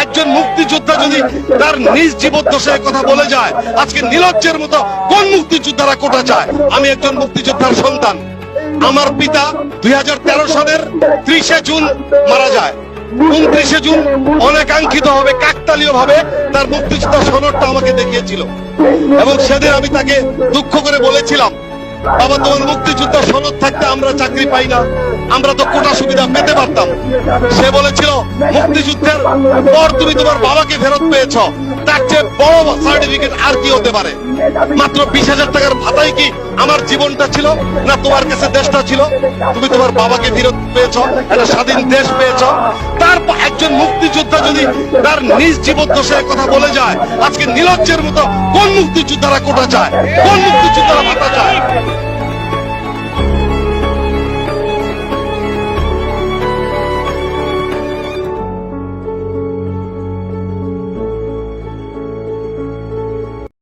একজন মুক্তিযোদ্ধা যদি তার নিজ জীবদ্দশায় কথা বলে যায়, আজকে নির্লজ্জের মতো কোন মুক্তিযোদ্ধারা কোটা চায়? আমি একজন মুক্তিযোদ্ধার সন্তান। আমার পিতা 2013 সালের 30 জুন মারা যায়। 29 জুন অনাকাঙ্ক্ষিত ভাবে, কাকতালীয় ভাবে তার মুক্তিযোদ্ধা সনদটা আমাকে দেখিয়েছিল এবং সেদিন আমি তাকে দুঃখ করে বলেছিলাম, বাবা, তোমার মুক্তিযোদ্ধা সনদ থাকতে আমরা চাকরি পাই না, আমরা তো কোটা সুবিধা পেতে পারতাম। সে বলেছিল, মুক্তিযুদ্ধের পর তুমি তোমার বাবাকে ফেরত পেয়েছ, তার চেয়ে বড় সার্টিফিকেট আর কি হতে পারে? মাত্র 20,000 টাকার ভাতাই কি আমার জীবনটা ছিল না তোমার কাছে দেশটা ছিল? তুমি তোমার বাবাকে ফেরত পেয়েছ, একটা স্বাধীন দেশ পেয়েছ। তারপর একজন মুক্তিযোদ্ধা যদি তার নিজ জীবদ্দশায় কথা বলে যায়, আজকে নির্লজ্জের মতো কোন মুক্তিযোদ্ধারা কোটা চায়? কোন মুক্তিযোদ্ধারা ভাতা চায়?